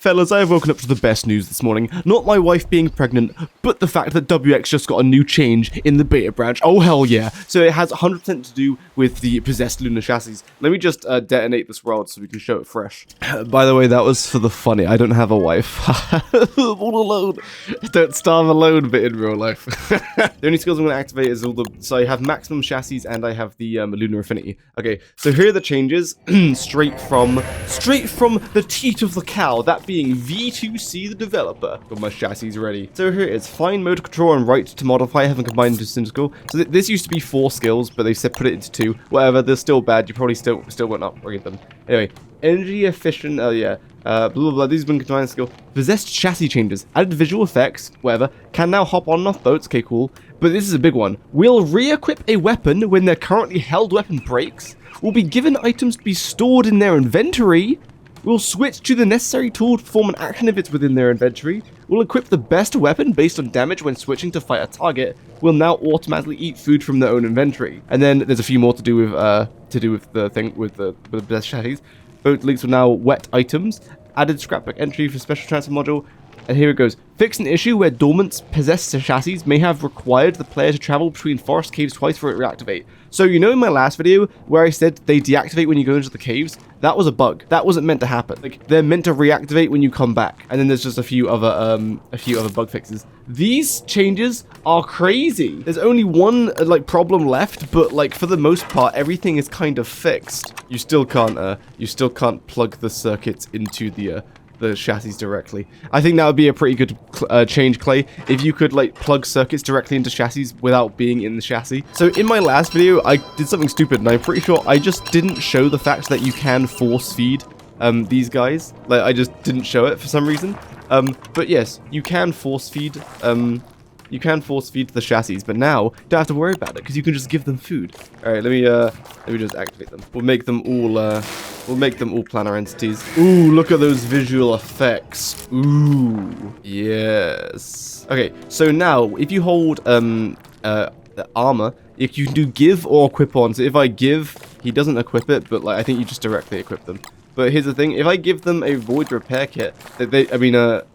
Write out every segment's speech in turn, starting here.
Fellas, I have woken up to the best news this morning. Not my wife being pregnant, but the fact that WX just got a new change in the beta branch. Oh, hell yeah. So it has 100% to do with the possessed lunar chassis. Let me just detonate this rod so we can show it fresh. By the way, that was for the funny. I don't have a wife. All alone. Don't starve alone, but in real life. The only skills I'm going to activate is all the... So I have maximum chassis and I have the lunar affinity. Okay, so here are the changes straight from the teat of the cow. That being V2C the developer. Got my chassis ready. So here it is. Fine motor control and right to modify haven't combined into single. So this used to be 4 skills, but they said put it into 2. Whatever, they're still bad. You probably still won't upgrade them. Anyway, energy efficient, blah blah blah, these have been combined skill. Possessed chassis changes. Added visual effects, whatever. Can now hop on and off boats, okay cool. But this is a big one. Will re-equip a weapon when their currently held weapon breaks. Will be given items to be stored in their inventory. Will switch to the necessary tool to perform an action if it's within their inventory. Will equip the best weapon based on damage when switching to fight a target. Will now automatically eat food from their own inventory. And then there's a few more to do with the thing with the best chassis. Boat links will now wet items. Added scrapbook entry for special transfer module. And here it goes. Fix an issue where dormant possessed chassis may have required the player to travel between forest caves twice for it to reactivate. So you know in my last video where I said they deactivate when you go into the caves? That was a bug. That wasn't meant to happen. Like, they're meant to reactivate when you come back. And then there's just a few other bug fixes. These changes are crazy. There's only one problem left, but like for the most part everything is kind of fixed. You still can't plug the circuits into the chassis directly. I think that would be a pretty good change, Clay, if you could like plug circuits directly into chassis without being in the chassis. So in my last video, I did something stupid, and I'm pretty sure I just didn't show the fact that you can force feed these guys. Like, I just didn't show it for some reason. But yes, you can force feed. You can force feed the chassis, but now you don't have to worry about it because you can just give them food. All right, let me just activate them. We'll make them all planar entities. Ooh, look at those visual effects. Ooh, yes. Okay, so now if you hold armor, you can do give or equip on. So if I give, he doesn't equip it, but like I think you just directly equip them. But here's the thing: if I give them a void repair kit,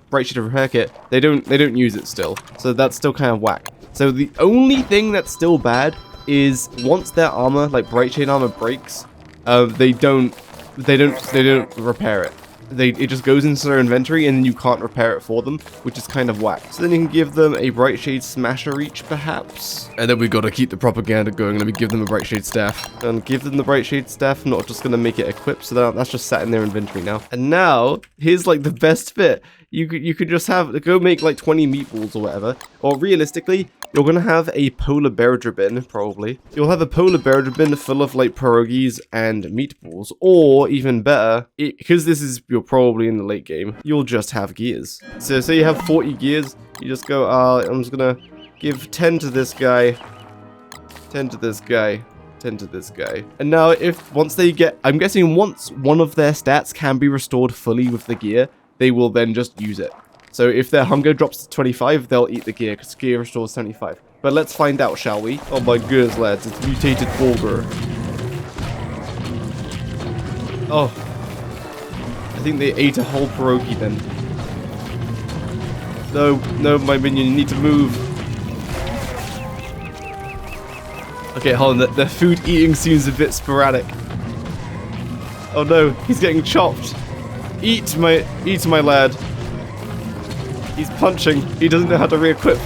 bright shade repair kit, they don't use it still. So that's still kind of whack. So the only thing that's still bad is once their armor, like bright shade armor, breaks, they don't repair it. It just goes into their inventory and then you can't repair it for them, which is kind of whack. So then you can give them a bright shade smasher each, perhaps. And then we gotta keep the propaganda going. Let me give them a bright shade staff. And give them the bright shade staff, not just gonna make it equipped, so that's just sat in their inventory now. And now, here's like the best bit. You could just go make like 20 meatballs or whatever. Or realistically, you're gonna have a polar bear bin, probably. You'll have a polar bear bin full of like pierogies and meatballs, or even better, because you're probably in the late game, you'll just have gears. So say you have 40 gears, you just go, I'm just gonna give 10 to this guy, 10 to this guy, 10 to this guy. And now I'm guessing once one of their stats can be restored fully with the gear, they will then just use it. So if their hunger drops to 25, they'll eat the gear, because gear restores 75. But let's find out, shall we? Oh my goodness, lads, it's mutated bulgur. Oh. I think they ate a whole pierogi then. No, my minion, you need to move. Okay, hold on, their food eating seems a bit sporadic. Oh no, he's getting chopped. Eat my lad. He's punching. He doesn't know how to re-equip.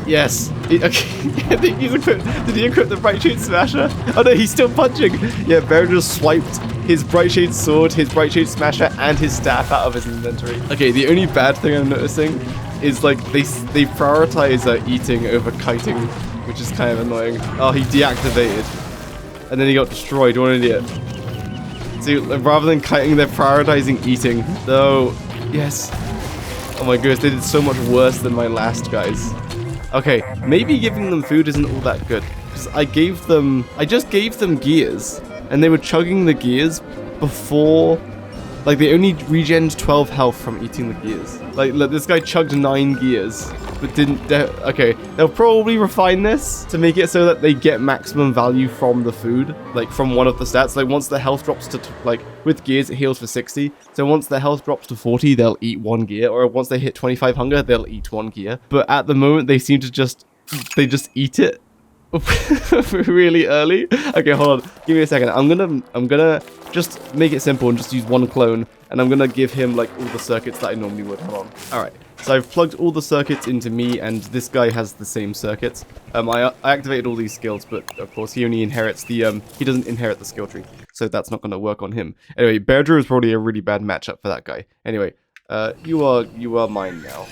Yes. Okay. I think he's equipped. Did he equip the bright shade smasher? Oh no, he's still punching. Yeah, Bear just swiped his bright shade sword, his bright shade smasher, and his staff out of his inventory. Okay, the only bad thing I'm noticing is like they prioritize eating over kiting, which is kind of annoying. Oh, he deactivated, and then he got destroyed. What an idiot. See, rather than kiting, they're prioritizing eating. So, yes. Oh my goodness, they did so much worse than my last guys. Okay, maybe giving them food isn't all that good. Because I just gave them gears. And they were chugging the gears before Like, they only regened 12 health from eating the gears. Like, look, this guy chugged 9 gears, but didn't... okay, they'll probably refine this to make it so that they get maximum value from the food, like, from one of the stats. Like, once the health drops to, like, with gears, it heals for 60. So once the health drops to 40, they'll eat 1 gear. Or once they hit 25 hunger, they'll eat 1 gear. But at the moment, they seem to just... they just eat it really early. Okay, hold on. Give me a second. I'm gonna just make it simple and just use 1 clone, and I'm gonna give him like all the circuits that I normally would. Hold on. All right. So I've plugged all the circuits into me, and this guy has the same circuits. I activated all these skills, but of course he only inherits the he doesn't inherit the skill tree, so that's not gonna work on him. Anyway, Beardrew is probably a really bad matchup for that guy. Anyway, you are mine now.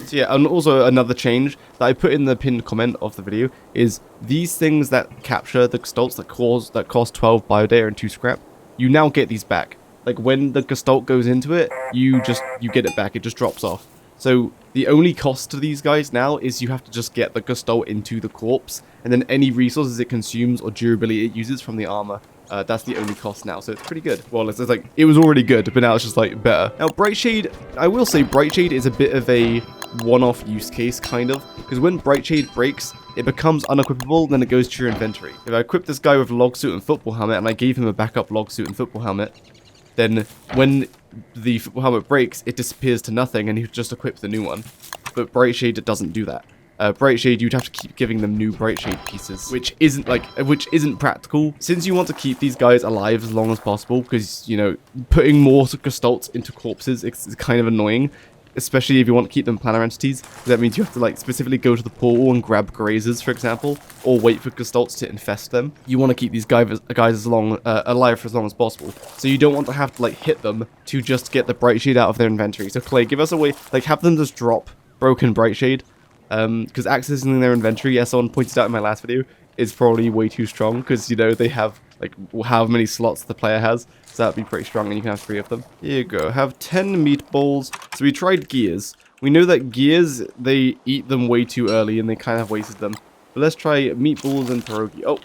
So yeah, and also another change that I put in the pinned comment of the video is these things that capture the Gestults that cost 12 biodata and 2 scrap, you now get these back. Like when the Gestalt goes into it, you get it back, it just drops off. So the only cost to these guys now is you have to just get the Gestalt into the corpse, and then any resources it consumes or durability it uses from the armor. That's the only cost now, so it's pretty good. Well, it's like, it was already good, but now it's just like better. Now, Brightshade, I will say Brightshade is a bit of a one-off use case, kind of, because when Brightshade breaks, it becomes unequipable, then it goes to your inventory. If I equip this guy with log suit and football helmet, and I gave him a backup log suit and football helmet, then when the football helmet breaks, it disappears to nothing, and he just equips the new one. But Brightshade doesn't do that. Brightshade, you'd have to keep giving them new Brightshade pieces, which isn't practical. Since you want to keep these guys alive as long as possible, because, you know, putting more Gestults into corpses is kind of annoying, especially if you want to keep them planar entities. That means you have to, like, specifically go to the portal and grab grazers, for example, or wait for Gestults to infest them. You want to keep these guys alive for as long as possible, so you don't want to have to, like, hit them to just get the Brightshade out of their inventory. So Clay, give us a way, like, have them just drop broken Brightshade. Because accessing their inventory, as someone pointed out in my last video, is probably way too strong, because, you know, they have, like, how many slots the player has, so that'd be pretty strong, and you can have 3 of them. Here you go, have 10 meatballs. So we tried gears. We know that gears, they eat them way too early, and they kind of wasted them. But let's try meatballs and pierogi. Oh,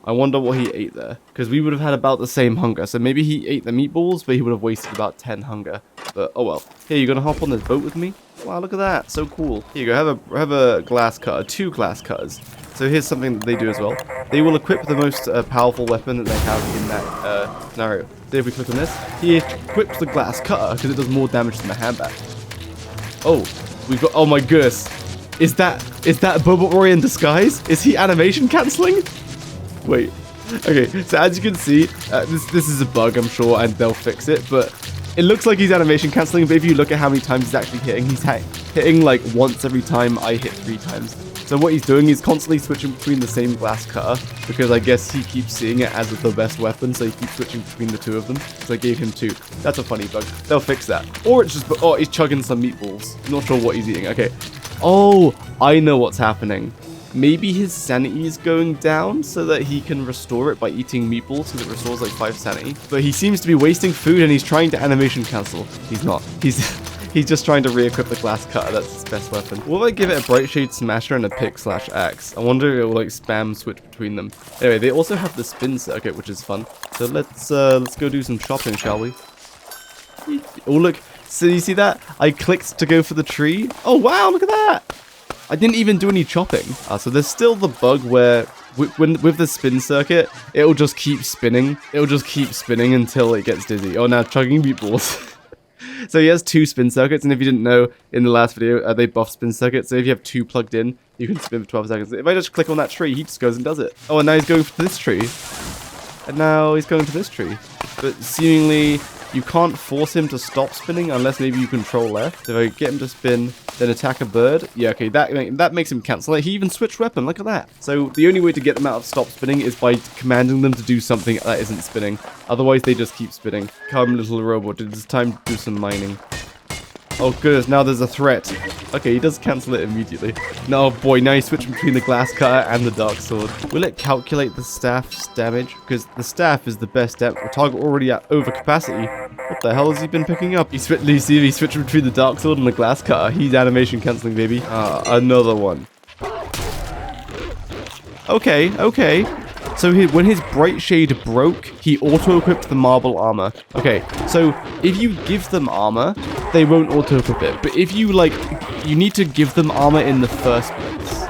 I wonder what he ate there, because we would have had about the same hunger, so maybe he ate the meatballs, but he would have wasted about 10 hunger. But, oh well. Here, you gonna hop on this boat with me? Wow, look at that. So cool. Here you go. Have a glass cutter. 2 glass cutters. So here's something that they do as well. They will equip the most powerful weapon that they have in that scenario. So if we click on this, he equips the glass cutter because it does more damage than the handbat. Oh, we've got... Oh my goodness. Is that Boba Roy in disguise? Is he animation cancelling? Wait. Okay, so as you can see, this is a bug, I'm sure, and they'll fix it, but... It looks like he's animation cancelling, but if you look at how many times he's actually hitting, he's hitting like once every time I hit 3 times. So what he's doing is constantly switching between the same glass cutter, because I guess he keeps seeing it as the best weapon, so he keeps switching between the 2 of them. So I gave him 2. That's a funny bug. They'll fix that. Or it's just, oh, he's chugging some meatballs. Not sure what he's eating. Okay. Oh, I know what's happening. Maybe his sanity is going down so that he can restore it by eating meatballs, because it restores like 5 sanity. But he seems to be wasting food, and he's trying to animation cancel. He's not. He's just trying to re-equip the glass cutter. That's his best weapon. What if I give it a Brightshade Smasher and a pick/axe? I wonder if it will like spam switch between them. Anyway, they also have the spin circuit, which is fun. So let's go do some shopping, shall we? Oh look, so you see that? I clicked to go for the tree. Oh wow, look at that! I didn't even do any chopping. So there's still the bug where with the spin circuit, it'll just keep spinning. It'll just keep spinning until it gets dizzy. Oh, now chugging meatballs. So he has 2 spin circuits, and if you didn't know, in the last video, they buffed spin circuits. So if you have 2 plugged in, you can spin for 12 seconds. If I just click on that tree, he just goes and does it. Oh, and now he's going for this tree. And now he's going to this tree. But seemingly, you can't force him to stop spinning unless maybe you control left. If I get him to spin, then attack a bird. Yeah, okay, that makes him cancel. Like, he even switched weapon. Look at that. So the only way to get them out of stop spinning is by commanding them to do something that isn't spinning. Otherwise, they just keep spinning. Come, little robot. It is time to do some mining. Oh goodness, now there's a threat. Okay, he does cancel it immediately. No, boy, now he's switching between the glass cutter and the dark sword. Will it calculate the staff's damage? Because the staff is the best target already at overcapacity. What the hell has he been picking up? He's switching between the dark sword and the glass cutter. He's animation cancelling, baby. Another one. Okay. So when his Bright Shade broke, he auto-equipped the marble armor. Okay, so if you give them armor, they won't auto-equip it. But if you, like, you need to give them armor in the first place.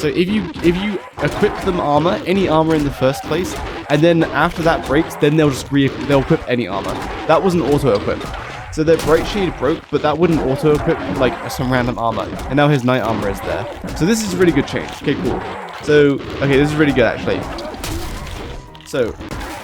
So if you equip them armor, any armor in the first place, and then after that breaks, then they'll just they'll equip any armor. That wasn't auto-equip. So their Bright Shade broke, but that wouldn't auto-equip, like, some random armor. And now his Knight armor is there. So this is a really good change. Okay, cool. So, okay, this is really good, actually. So,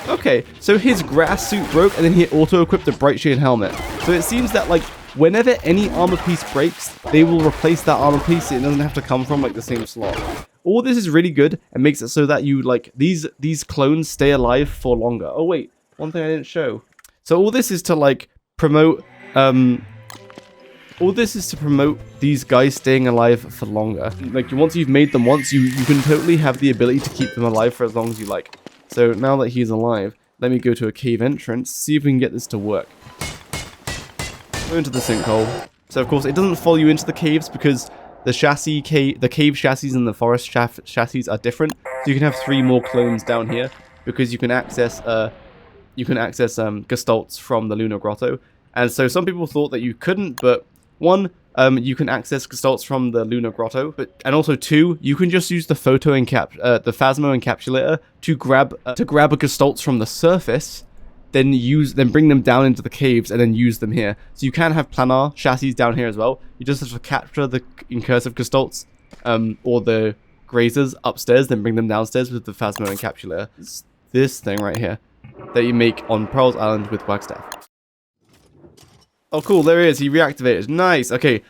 okay. So his grass suit broke, and then he auto-equipped the Bright Shade helmet. So it seems that, like, whenever any armor piece breaks, they will replace that armor piece. It doesn't have to come from, like, the same slot. All this is really good and makes it so that you, like, these clones stay alive for longer. Oh, wait. One thing I didn't show. So all this is to, like, promote all this is to promote these guys staying alive for longer. Like, once you've made them once, you can totally have the ability to keep them alive for as long as you like. So now that he's alive, let me go to a cave entrance, see if we can get this to work. Go into the sinkhole. So of course it doesn't follow you into the caves because the cave chassis and the forest chassis are different. So you can have 3 more clones down here because you can access Gestults from the Lunar Grotto. And so some people thought that you couldn't, but 1, you can access Gestults from the Lunar Grotto, and also 2, you can just use the the Phasmo encapsulator to grab a Gestults from the surface, then bring them down into the caves and then use them here. So you can have planar chassis down here as well. You just have to capture the incursive Gestults or the grazers upstairs, then bring them downstairs with the Phasmo encapsulator. It's this thing right here that you make on Pearl's Island with Wagstaff. Oh, cool, there he is. He reactivated. Nice. Okay,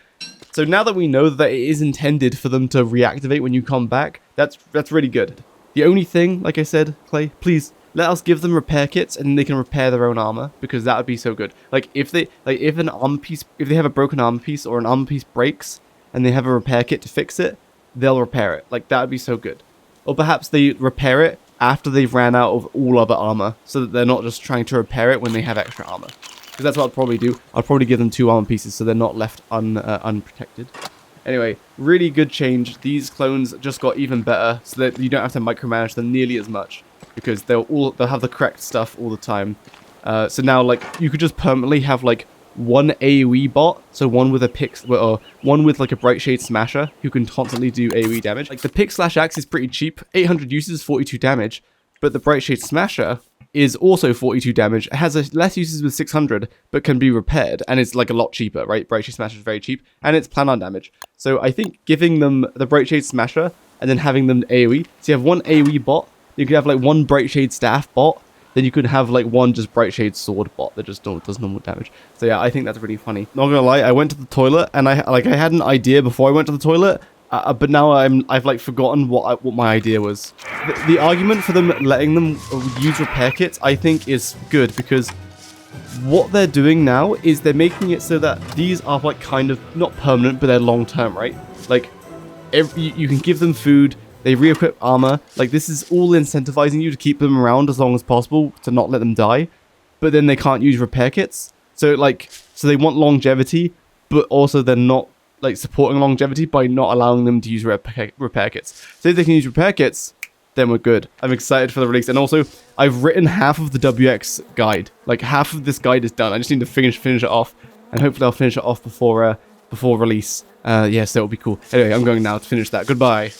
so now that we know that it is intended for them to reactivate when you come back, that's really good. The only thing, like I said, Clay, please let us give them repair kits and they can repair their own armor, because that would be so good. Like if they have a broken armor piece or an armor piece breaks and they have a repair kit to fix it, they'll repair it. Like that would be so good. Or perhaps they repair it after they've ran out of all other armor, so that they're not just trying to repair it when they have extra armor. Because that's what I'd probably do. I'd probably give them 2 armor pieces so they're not left unprotected. Anyway, really good change. These clones just got even better, so that you don't have to micromanage them nearly as much, because they'll have the correct stuff all the time. So now, like, you could just permanently have like 1 AoE bot, so one with like a Bright Shade Smasher who can constantly do AoE damage. Like the Pick/Axe is pretty cheap, 800 uses, 42 damage, but the Bright Shade Smasher is also 42 damage. It has less uses with 600, but can be repaired, and it's like a lot cheaper, right? Bright Shade Smasher is very cheap, and it's planar damage. So I think giving them the Bright Shade Smasher and then having them AoE, so you have 1 AoE bot, you could have like 1 Bright Shade Staff bot, then you could have like 1 just Bright Shade Sword bot that just does normal damage. So yeah, I think that's really funny. Not gonna lie, I went to the toilet and I had an idea before I went to the toilet, but now I've like forgotten what my idea was. The argument for them letting them use repair kits, I think, is good, because what they're doing now is they're making it so that these are like kind of not permanent, but they're long term, right? Like you can give them food. They re-equip armor. Like, this is all incentivizing you to keep them around as long as possible, to not let them die. But then they can't use repair kits. So, like, they want longevity, but also they're not, like, supporting longevity by not allowing them to use repair kits. So if they can use repair kits, then we're good. I'm excited for the release. And also, I've written half of the WX guide. Like, half of this guide is done. I just need to finish it off. And hopefully I'll finish it off before release. Yeah, so it'll be cool. Anyway, I'm going now to finish that. Goodbye.